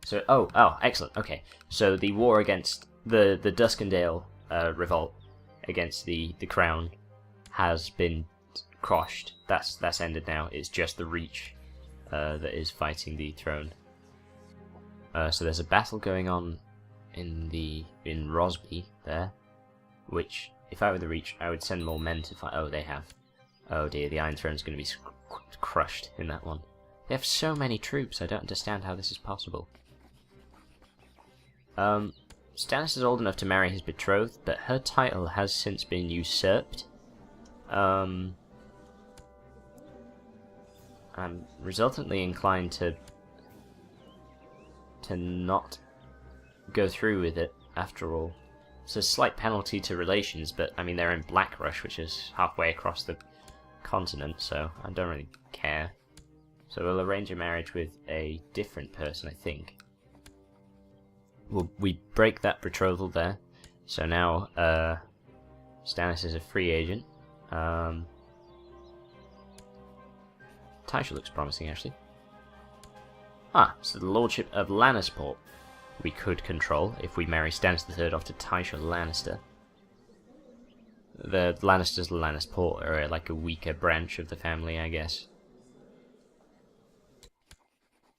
So, oh, excellent. Okay, so the war against the Duskendale revolt against the crown has been quashed. That's ended now. It's just the Reach that is fighting the throne. So there's a battle going on in Rosby there, which if I were the Reach, I would send more men to fight. Oh, they have. Oh dear, the Iron Throne's going to be crushed in that one. They have so many troops. I don't understand how this is possible. Stannis is old enough to marry his betrothed, but her title has since been usurped. I'm resultantly inclined to not go through with it after all. It's a slight penalty to relations, but I mean they're in Blackrush, which is halfway across the continent, so I don't really care. So we'll arrange a marriage with a different person, I think. We break that betrothal there, so now Stannis is a free agent. Tysha looks promising, actually. Ah, so the Lordship of Lannisport we could control if we marry Stannis III off to Tysha Lannister. The Lannisters of Lannisport are like a weaker branch of the family, I guess.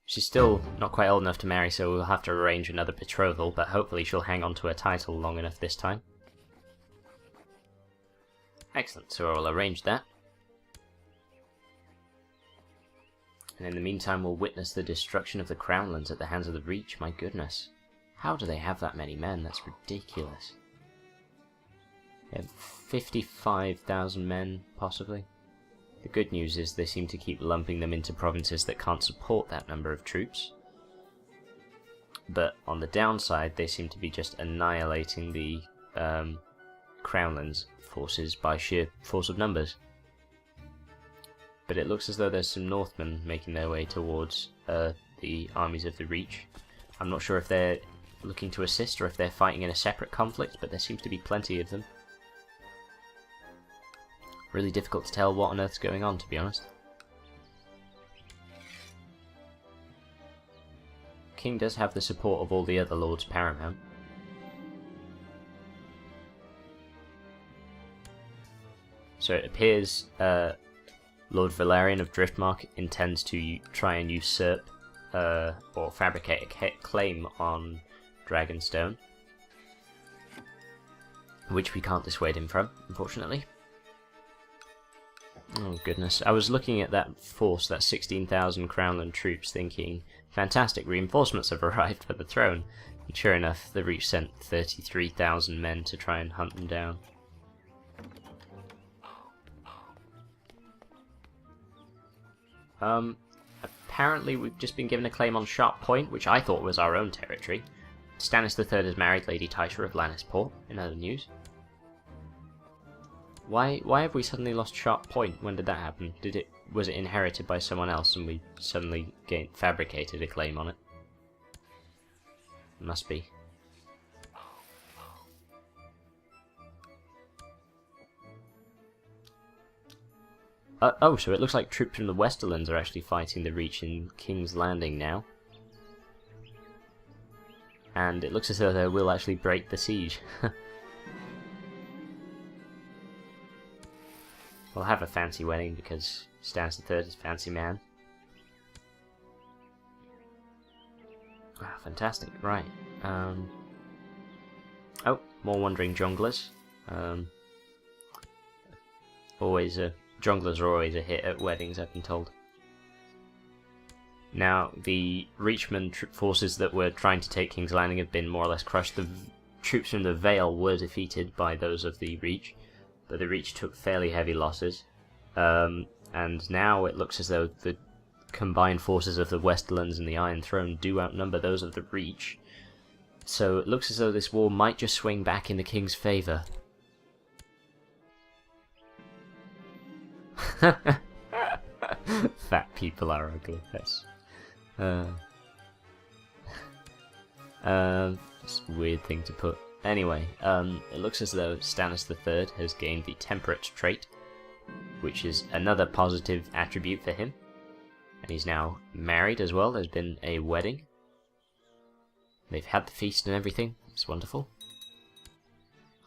She's still not quite old enough to marry, so we'll have to arrange another betrothal, but hopefully she'll hang on to her title long enough this time. Excellent, so I'll arrange that. And in the meantime we'll witness the destruction of the Crownlands at the hands of the Reach. My goodness. How do they have that many men? That's ridiculous. They have 55,000 men, possibly. The good news is they seem to keep lumping them into provinces that can't support that number of troops. But on the downside, they seem to be just annihilating the Crownlands forces by sheer force of numbers. But it looks as though there's some Northmen making their way towards the armies of the Reach. I'm not sure if they're looking to assist or if they're fighting in a separate conflict, but there seems to be plenty of them. Really difficult to tell what on earth's going on, to be honest. King does have the support of all the other Lords Paramount. So it appears Lord Valerian of Driftmark intends to try and usurp or fabricate a claim on Dragonstone, which we can't dissuade him from, unfortunately. Oh goodness, I was looking at that force, that 16,000 Crownland troops, thinking, fantastic, reinforcements have arrived for the throne. And sure enough, the Reach sent 33,000 men to try and hunt them down. Apparently we've just been given a claim on Sharp Point, which I thought was our own territory. Stannis III has married Lady Tysha of Lannisport, in other news. Why have we suddenly lost Sharp Point? When did that happen? Was it inherited by someone else and we suddenly fabricated a claim on it? Must be. Oh, so it looks like troops from the Westerlands are actually fighting the Reach in King's Landing now. And it looks as though they will actually break the siege. We'll have a fancy wedding because Stannis III is a fancy man. Ah, fantastic, right. Oh, more wandering junglers. Junglers are always a hit at weddings, I've been told. Now, the Reachman forces that were trying to take King's Landing have been more or less crushed. The troops from the Vale were defeated by those of the Reach, but the Reach took fairly heavy losses. And now it looks as though the combined forces of the Westerlands and the Iron Throne do outnumber those of the Reach. So it looks as though this war might just swing back in the King's favour. Fat people are ugly, yes. It's a weird thing to put. Anyway, it looks as though Stannis III has gained the Temperate trait, which is another positive attribute for him. And he's now married as well. There's been a wedding. They've had the feast and everything. It's wonderful.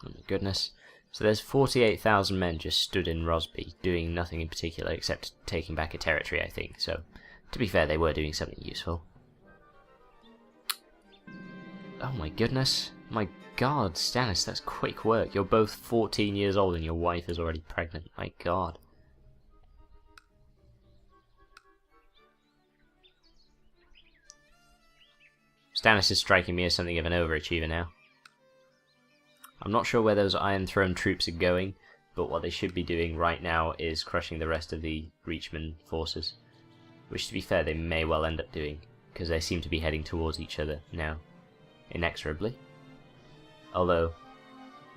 Oh my goodness. So there's 48,000 men just stood in Rosby, doing nothing in particular except taking back a territory, I think. So, to be fair, they were doing something useful. Oh my goodness. My god, Stannis, that's quick work. You're both 14 years old and your wife is already pregnant. My god. Stannis is striking me as something of an overachiever now. I'm not sure where those Iron Throne troops are going, but what they should be doing right now is crushing the rest of the Reachman forces. Which, to be fair, they may well end up doing, because they seem to be heading towards each other now, inexorably. Although,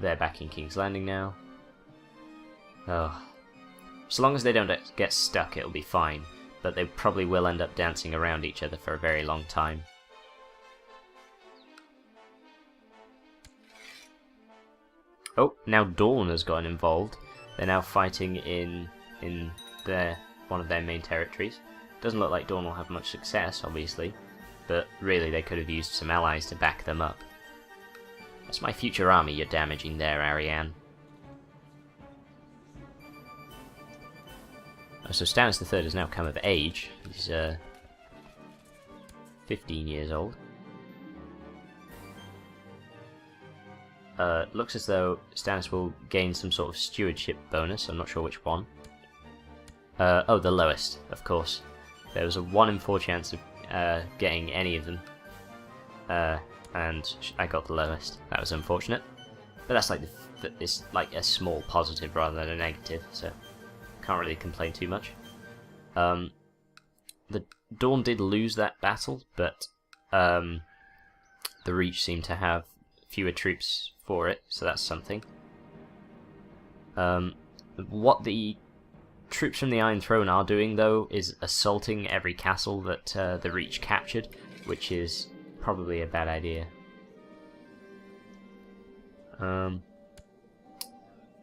they're back in King's Landing now. Oh. So long as they don't get stuck, it'll be fine, but they probably will end up dancing around each other for a very long time. Oh, now Dawn has gotten involved. They're now fighting in one of their main territories. Doesn't look like Dawn will have much success, obviously, but really they could have used some allies to back them up. That's my future army you're damaging there, Arianne. Oh, so Stannis III has now come of age. He's 15 years old. Looks as though Stannis will gain some sort of stewardship bonus. I'm not sure which one. Oh, the lowest, of course. There was a 1 in 4 chance of getting any of them. And I got the lowest. That was unfortunate. But that's like it's like a small positive rather than a negative, so can't really complain too much. The Dawn did lose that battle, but the Reach seemed to have fewer troops for it, so that's something. What the troops from the Iron Throne are doing, though, is assaulting every castle that the Reach captured, which is probably a bad idea.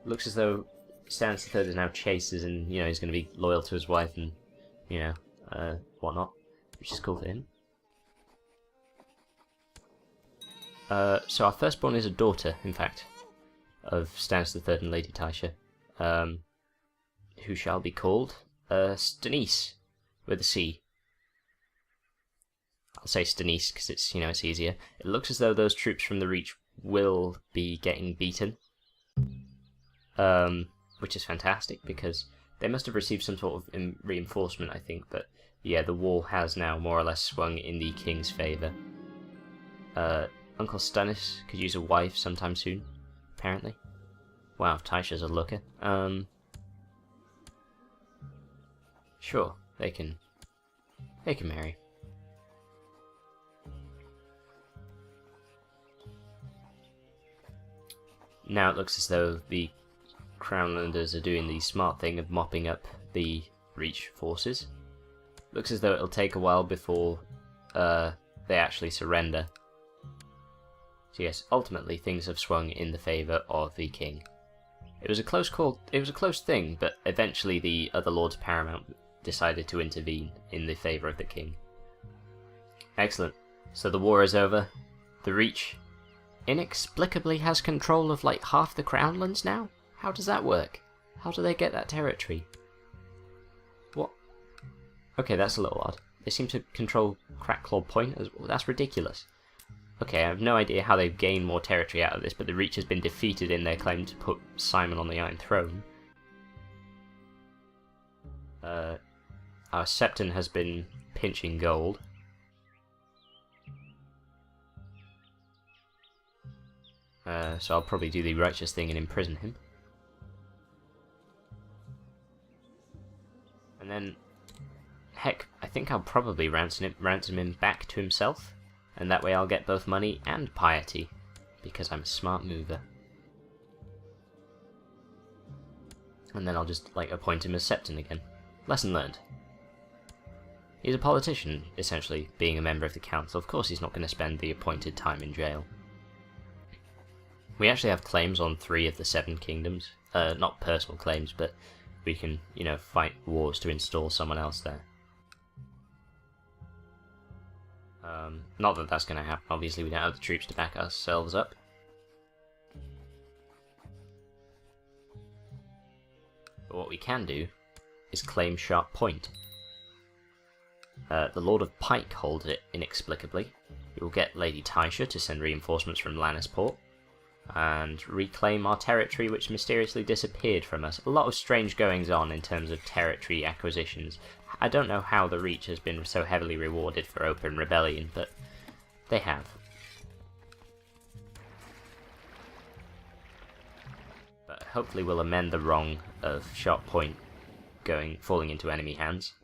Looks as though Stannis III is now chased, and you know he's going to be loyal to his wife and you know whatnot, which is cool for him. So our firstborn is a daughter, in fact, of Stannis III and Lady Tysha, who shall be called Stannis, with a C. I'll say Stannis because it's it's easier. It looks as though those troops from the Reach will be getting beaten, which is fantastic because they must have received some sort of reinforcement, I think. But yeah, the wall has now more or less swung in the king's favour. Uncle Stannis could use a wife sometime soon, apparently. Wow, Tysha's a looker. Sure, they can marry. Now it looks as though the Crownlanders are doing the smart thing of mopping up the Reach forces. Looks as though it'll take a while before they actually surrender. So yes, ultimately things have swung in the favour of the king. It was a close call. It was a close thing, but eventually the other Lords Paramount decided to intervene in the favour of the king. Excellent. So the war is over. The Reach inexplicably has control of like half the Crownlands now? How does that work? How do they get that territory? What? Okay, that's a little odd. They seem to control Crackclaw Point as well. That's ridiculous. Okay, I have no idea how they've gained more territory out of this, but the Reach has been defeated in their claim to put Simon on the Iron Throne. Our Septon has been pinching gold. So I'll probably do the righteous thing and imprison him. And then, heck, I think I'll probably ransom him back to himself. And that way I'll get both money and piety, because I'm a smart mover. And then I'll just, appoint him as Septon again. Lesson learned. He's a politician, essentially, being a member of the council. Of course he's not going to spend the appointed time in jail. We actually have claims on 3 of the 7 kingdoms. Not personal claims, but we can, fight wars to install someone else there. Not that that's going to happen, obviously we don't have the troops to back ourselves up. But what we can do is claim Sharp Point. The Lord of Pike holds it inexplicably. We will get Lady Tysha to send reinforcements from Lannisport, and reclaim our territory which mysteriously disappeared from us. A lot of strange goings on in terms of territory acquisitions. I don't know how the Reach has been so heavily rewarded for open rebellion, but they have. But hopefully we'll amend the wrong of Sharp Point falling into enemy hands.